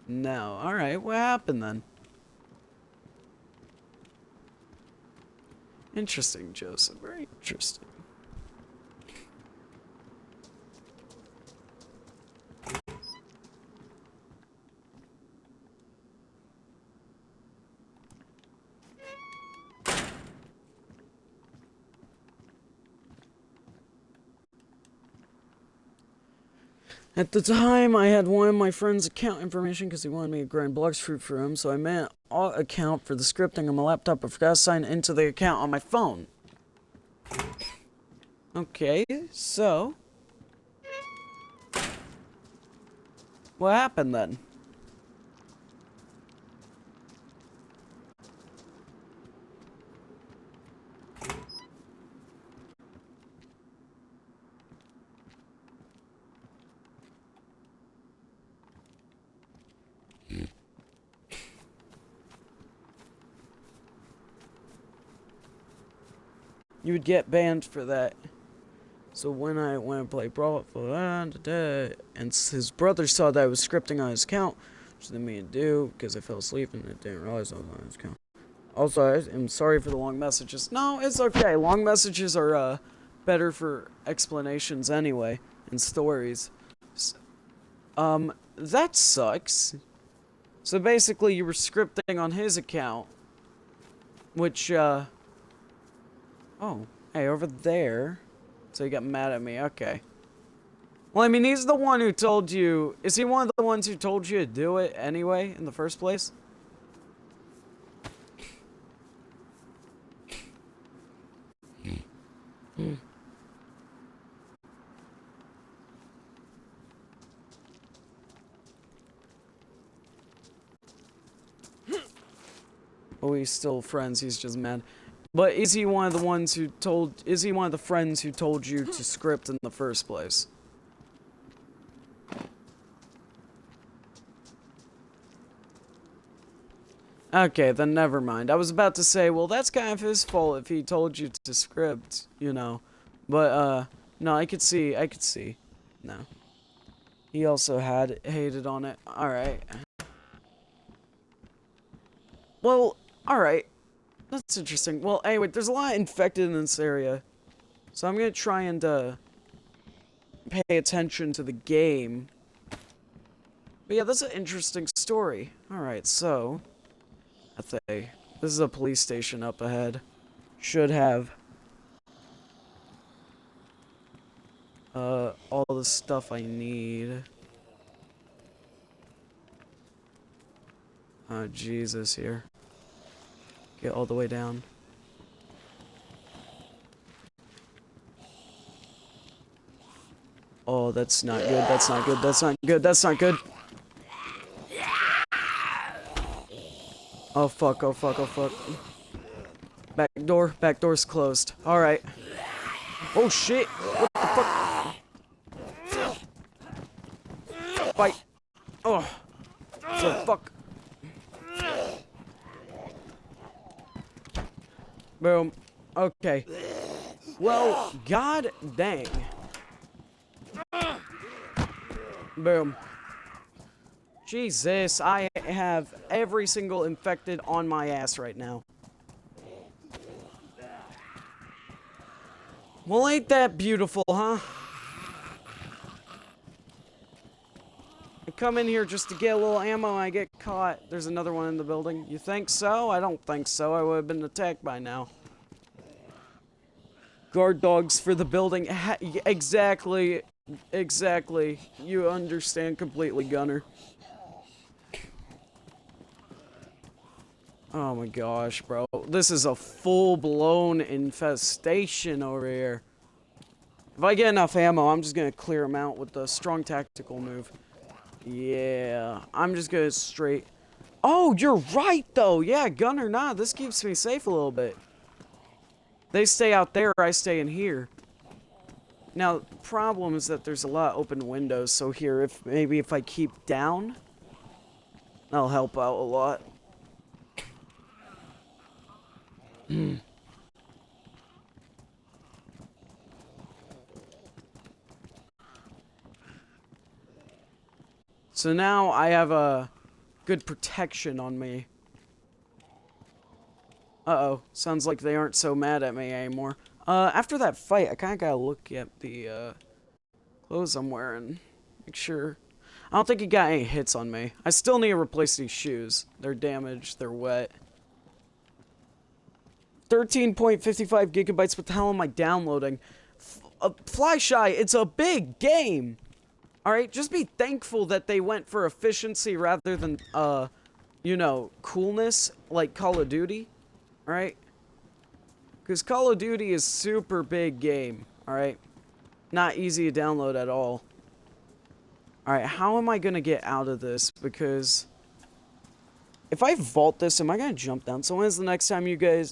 No. Alright, what happened then? Interesting, Joseph. Very interesting. At the time, I had one of my friend's account information because he wanted me to grind blocks fruit for him, so I made an account for the scripting on my laptop. I forgot to sign into the account on my phone. Okay, so... what happened then? You would get banned for that. So when I went and played Brawl, and his brother saw that I was scripting on his account, which didn't mean to do, because I fell asleep and I didn't realize I was on his account. Also, I am sorry for the long messages. No, it's okay. Long messages are better for explanations anyway and stories. That sucks. So basically, you were scripting on his account, which oh, hey, over there. So he got mad at me. Okay. Well, I mean, he's the one who told you. Is he one of the ones who told you to do it anyway in the first place? Oh, he's still friends. He's just mad. But is he one of the ones who told... Is he one of the friends who told you to script in the first place? Okay, then never mind. I was about to say, well, that's kind of his fault if he told you to script, you know. But, no, I could see. No. He also hated on it. Alright. Well, alright. That's interesting. Well, anyway, there's a lot infected in this area. So I'm gonna try and, pay attention to the game. But yeah, that's an interesting story. Alright, so... this is a police station up ahead. Should have... all the stuff I need. Oh, Jesus, here. Get all the way down. Oh, that's not good, that's not good, that's not good, that's not good. Oh, fuck, oh, fuck, oh, fuck. Back door's closed. Alright. Oh, shit! What the fuck? Fight! Oh! The fuck? Boom. Okay. Well, god dang. Boom. Jesus, I have every single infected on my ass right now. Well, ain't that beautiful, huh? I come in here just to get a little ammo and I get caught. There's another one in the building. You think so? I don't think so. I would have been attacked by now. Guard dogs for the building. Exactly. Exactly. You understand completely, Gunner. Oh my gosh, bro. This is a full-blown infestation over here. If I get enough ammo, I'm just gonna clear them out with the strong tactical move. Yeah, I'm just gonna straight... Oh, you're right, though. Yeah, Gunner, nah, this keeps me safe a little bit. They stay out there, I stay in here. Now, the problem is that there's a lot of open windows, so here, maybe if I keep down, that'll help out a lot. So now I have a good protection on me. Uh-oh. Sounds like they aren't so mad at me anymore. After that fight, I kind of gotta look at the, clothes I'm wearing. Make sure. I don't think he got any hits on me. I still need to replace these shoes. They're damaged. They're wet. 13.55 gigabytes. What the hell am I downloading? Fly Shy, it's a big game. Alright, just be thankful that they went for efficiency rather than, you know, coolness, like Call of Duty. Alright? Because Call of Duty is super big game. Alright? Not easy to download at all. Alright, how am I going to get out of this? Because if I vault this, am I going to jump down? So when's the next time you're going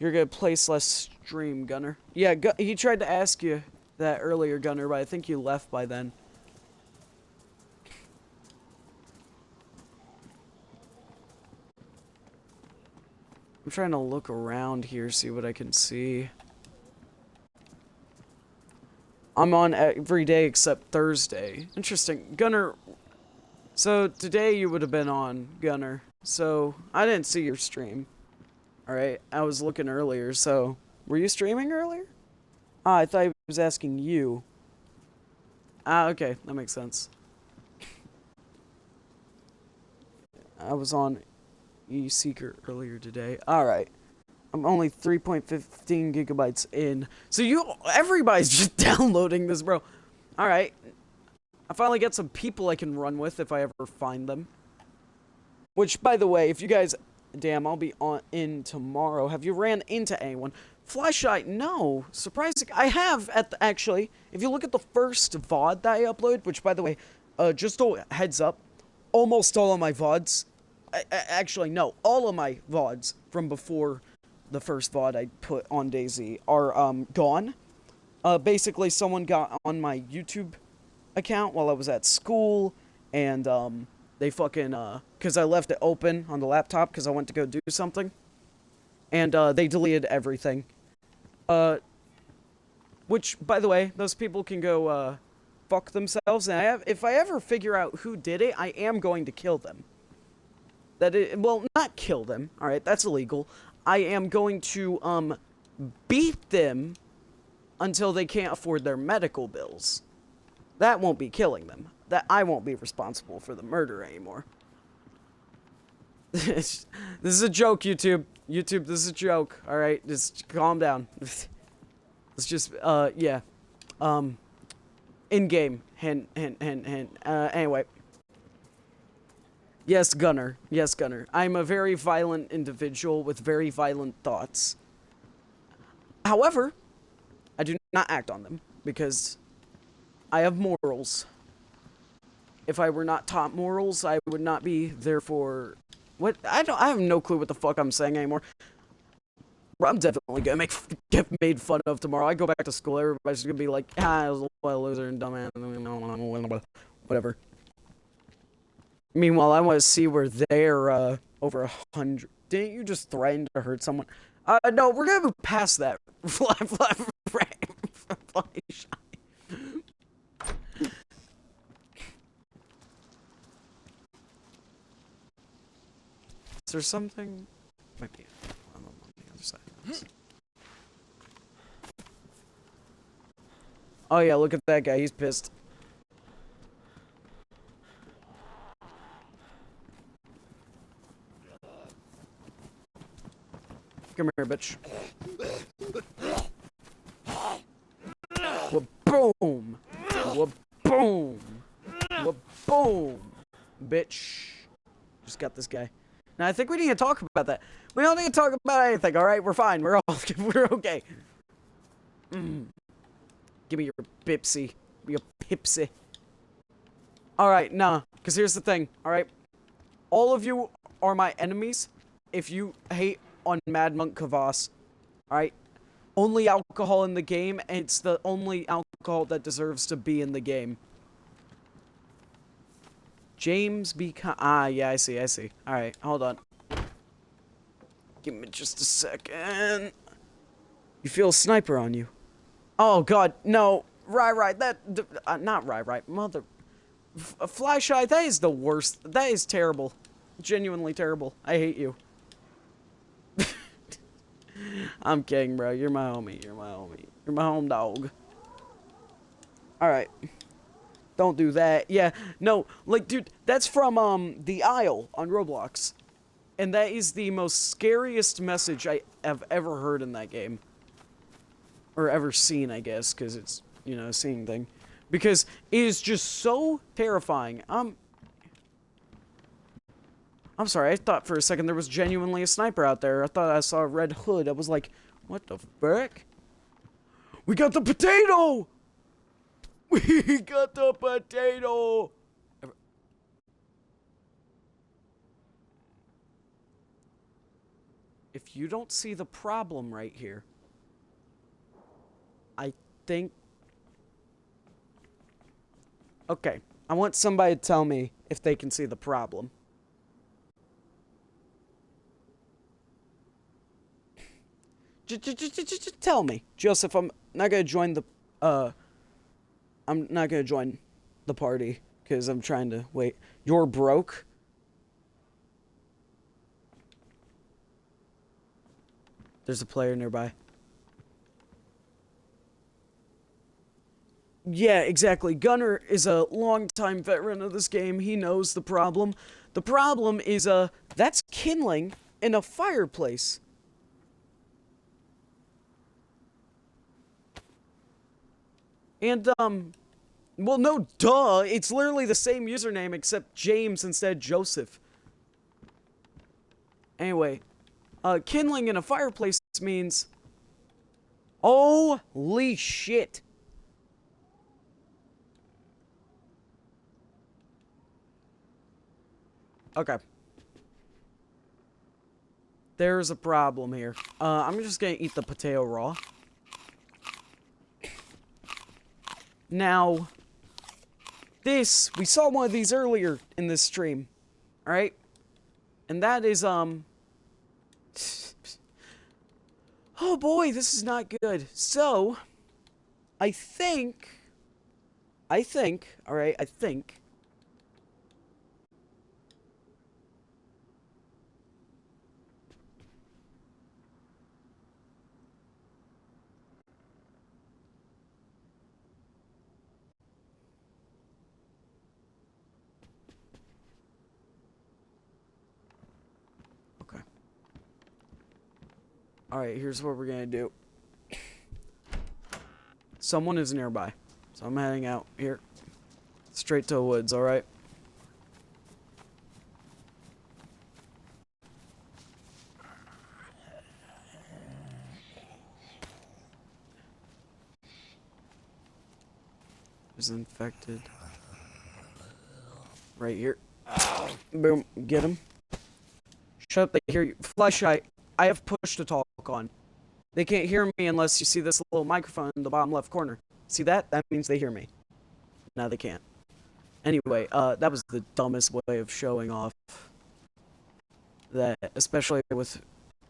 to play / stream, Gunner? Yeah, he tried to ask you that earlier, Gunner, but I think you left by then. I'm trying to look around here, see what I can see. I'm on every day except Thursday. Interesting. Gunner, so today you would have been on, Gunner. So, I didn't see your stream. Alright, I was looking earlier, so... Were you streaming earlier? Ah, I thought he was asking you. Ah, okay, that makes sense. I was on eSeeker earlier today. Alright. I'm only 3.15 gigabytes in. So everybody's just downloading this, bro. Alright. I finally get some people I can run with if I ever find them. Which, by the way, if you guys... Damn, I'll be in tomorrow. Have you ran into anyone? Flyshy, no. Surprising. I have, actually. If you look at the first VOD that I uploaded, which, by the way, just a heads up, almost all of my VODs... actually, no. All of my VODs from before the first VOD I put on DayZ are, gone. Basically, someone got on my YouTube account while I was at school, and, they fucking, because I left it open on the laptop because I went to go do something. And, they deleted everything. Which, by the way, those people can go, fuck themselves. And if I ever figure out who did it, I am going to kill them. Well, not kill them, alright, that's illegal. I am going to, beat them until they can't afford their medical bills. That won't be killing them. That I won't be responsible for the murder anymore. This is a joke, YouTube. YouTube, this is a joke. Alright, just calm down. Let's just, yeah. In-game. Hint. Anyway. Yes, Gunner. Yes, Gunner. I'm a very violent individual with very violent thoughts. However, I do not act on them because I have morals. If I were not taught morals, I would not be therefore... What? I have no clue what the fuck I'm saying anymore. I'm definitely gonna get made fun of tomorrow. I go back to school, everybody's gonna be like, I was a loser and dumbass, whatever. Meanwhile, I want to see where they're, over 100. Didn't you just threaten to hurt someone? No, we're gonna move past that. Fly shy. Is there something? Might be on the other side of this. Oh yeah, look at that guy. He's pissed. Come here, bitch. Wa-boom! Wa-boom! Wa-boom! Bitch. Just got this guy. Now, I think we need to talk about that. We don't need to talk about anything, alright? We're fine. We're okay. Give me your Pipsy. Your Pipsy. Alright, nah. Because here's the thing, alright? All of you are my enemies if you hate on Mad Monk Kvass. Alright? Only alcohol in the game, and it's the only alcohol that deserves to be in the game. James B. Ah, yeah, I see. Alright, hold on. Give me just a second. You feel a sniper on you. Oh, God, no. Right, not right. Mother... Flyshy, that is the worst. That is terrible. Genuinely terrible. I hate you. I'm kidding, bro. You're my homie. You're my home dog. Alright. Don't do that. Yeah, no, like, dude, that's from, The Isle on Roblox. And that is the most scariest message I have ever heard in that game. Or ever seen, I guess, because it's, you know, a seeing thing. Because it is just so terrifying. I'm sorry, I thought for a second there was genuinely a sniper out there. I thought I saw a red hood. I was like, what the frick? We got the potato! We got the potato! If you don't see the problem right here, I think... Okay, I want somebody to tell me if they can see the problem. Just tell me. Joseph, I'm not gonna join the, I'm not gonna join the party, because I'm trying to wait. You're broke? There's a player nearby. Yeah, exactly. Gunner is a longtime veteran of this game. He knows the problem. The problem is, that's kindling in a fireplace. And, well, no, duh. It's literally the same username except James instead of Joseph. Anyway, kindling in a fireplace means... Holy shit. Okay. There's a problem here. I'm just gonna eat the potato raw. Now, we saw one of these earlier in this stream. Alright? And that is, oh boy, this is not good. So, I think, alright, I think. Okay. Alright, here's what we're gonna do. Someone is nearby. So I'm heading out here. Straight to the woods, alright? Is infected. Right here. Boom. Get him. Shut up, they hear you. Fleshlight, I have push to talk on. They can't hear me unless you see this little microphone in the bottom left corner. See that? That means they hear me. Now they can't. Anyway, that was the dumbest way of showing off that, especially with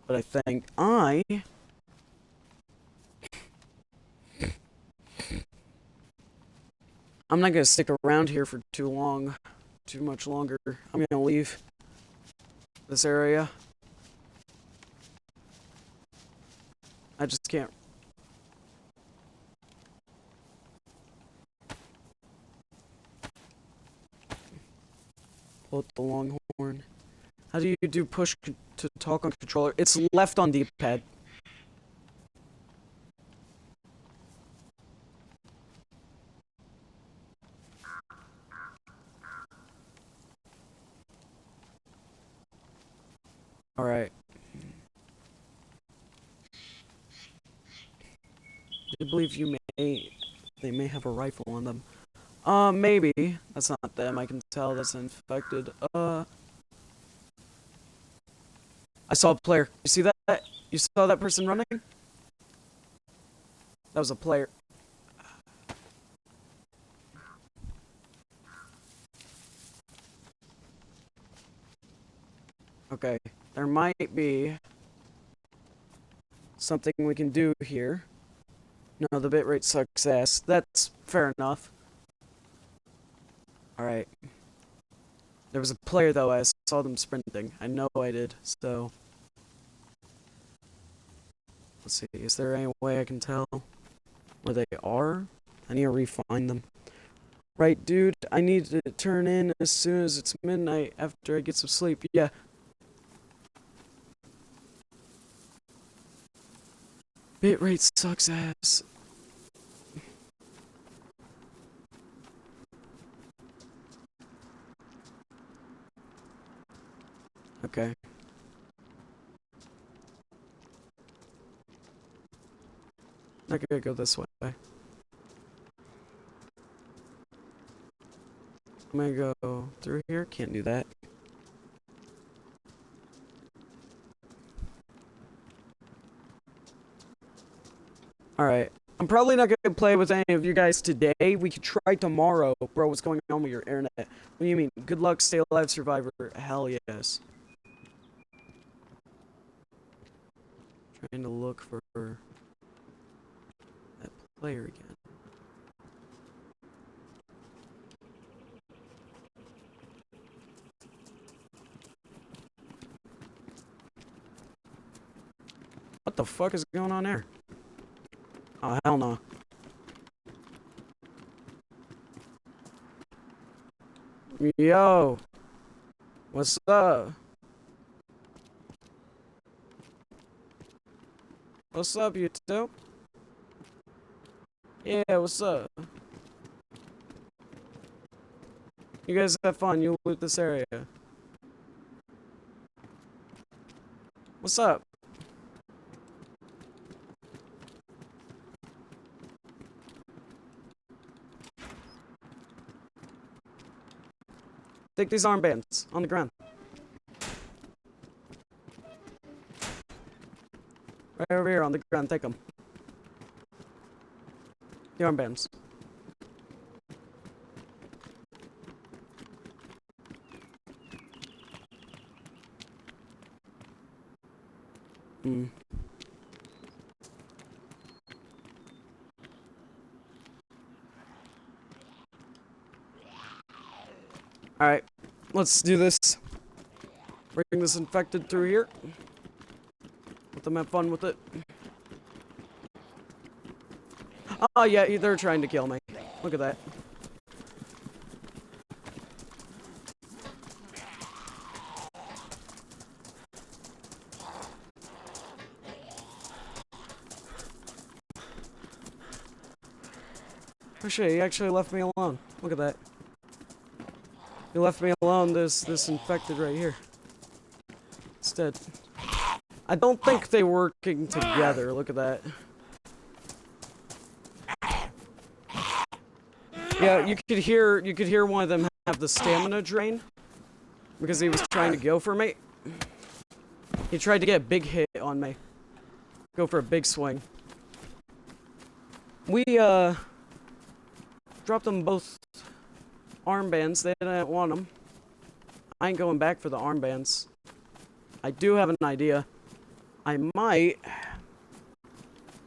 what I think. I'm not gonna stick around here for too much longer. I'm gonna leave this area. I just can't. Pull out the Longhorn. How do you do push to talk on controller? It's left on D-pad. Alright. I believe they may have a rifle on them. Maybe. That's not them, I can tell that's infected. I saw a player. You see that? You saw that person running? That was a player. Okay. There might be something we can do here. No, the bitrate sucks ass. That's fair enough. Alright. There was a player, though. I saw them sprinting. I know I did, so... Let's see. Is there any way I can tell where they are? I need to refine them. Right, dude. I need to turn in as soon as it's midnight after I get some sleep. Yeah. Bitrate sucks ass. Okay. Not gonna go this way. I'm gonna go through here. Can't do that. Alright. I'm probably not gonna play with any of you guys today. We could try tomorrow. Bro, what's going on with your internet? What do you mean? Good luck, stay alive, survivor. Hell yes. Trying to look for that player again. What the fuck is going on there? Oh, hell no. Yo. What's up? What's up, you two? Yeah, what's up? You guys have fun. You loot this area. What's up? Take these armbands on the ground. Right over here on the ground. Take them. The armbands. Hmm. Alright, let's do this. Bring this infected through here. Let them have fun with it. Oh yeah, they're trying to kill me. Look at that. Oh shit, he actually left me alone. Look at that. He left me alone, this infected right here. It's dead. I don't think they're working together, look at that. Yeah, you could hear one of them have the stamina drain. Because he was trying to go for me. He tried to get a big hit on me. Go for a big swing. We, dropped them both armbands. They didn't want them. I ain't going back for the armbands. I do have an idea. I might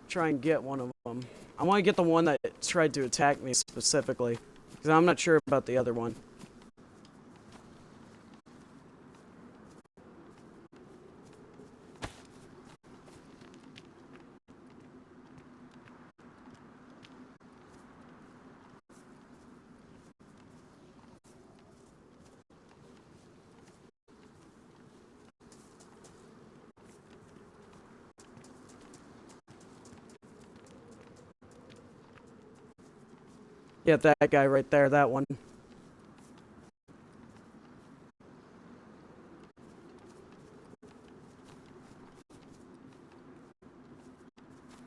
try and get one of them. I want to get the one that tried to attack me specifically. Because I'm not sure about the other one. Yeah, that guy right there, that one.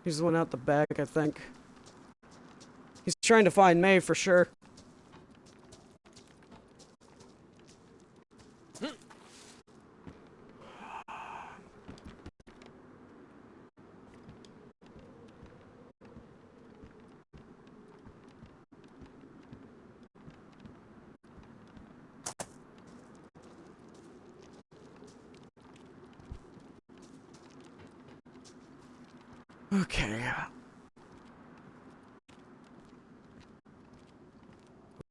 He's the one out the back, I think. He's trying to find May for sure. Okay. I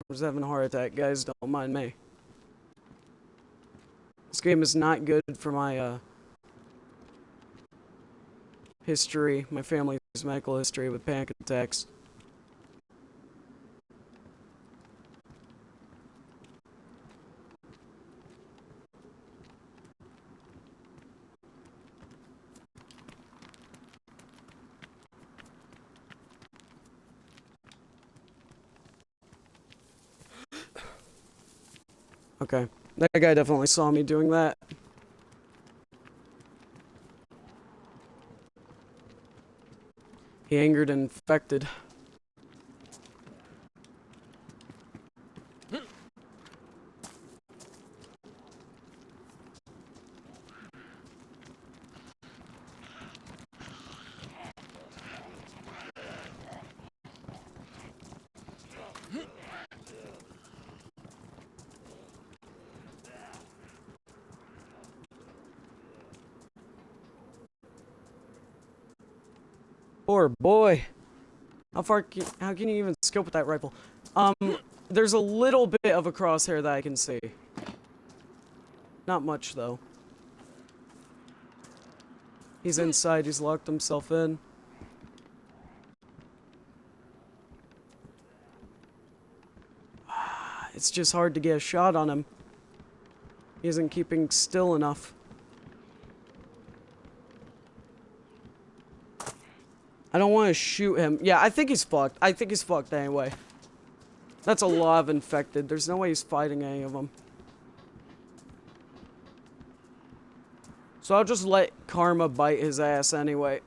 was having a heart attack, guys. Don't mind me. This game is not good for my, history, my family's medical history with panic attacks. Okay. That guy definitely saw me doing that. He angered and infected. Poor boy. How can you even scope with that rifle? There's a little bit of a crosshair that I can see. Not much, though. He's inside. He's locked himself in. It's just hard to get a shot on him. He isn't keeping still enough. I don't want to shoot him. Yeah, I think he's fucked. I think he's fucked anyway. That's a lot of infected. There's no way he's fighting any of them. So I'll just let Karma bite his ass anyway.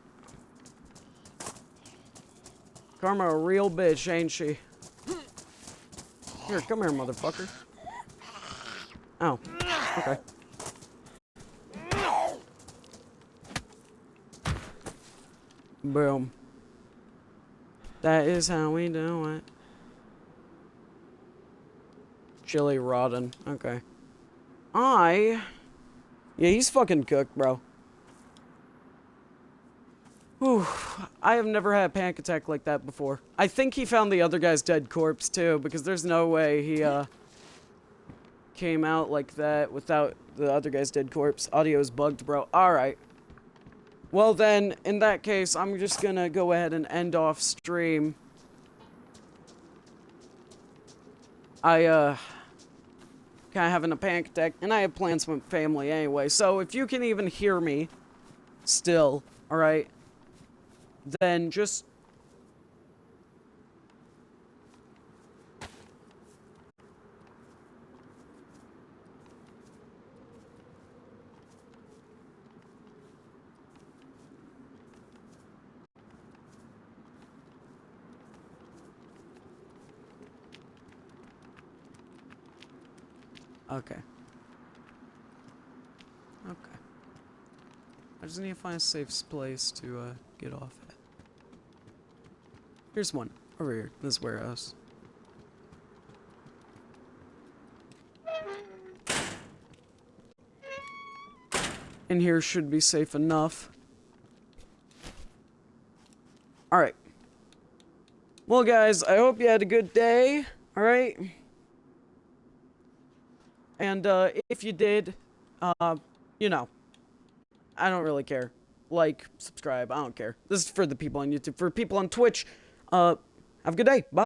Karma a real bitch, ain't she? Here, come here, motherfucker. Oh, okay. Boom. That is how we do it. Chili rotten. Okay. Yeah, he's fucking cooked, bro. Whew. I have never had a panic attack like that before. I think he found the other guy's dead corpse, too, because there's no way he, came out like that without the other guy's dead corpse. Audio's bugged, bro. Alright. Well then, in that case, I'm just gonna go ahead and end off stream. Kinda having a panic attack, and I have plans with family anyway, so if you can even hear me still, alright, then just... Okay. Okay. I just need to find a safe place to, get off at. Here's one. Over here. This warehouse. In here should be safe enough. Alright. Well, guys, I hope you had a good day. Alright? And, if you did, you know, I don't really care. Like, subscribe, I don't care. This is for the people on YouTube. For people on Twitch, have a good day. Bye.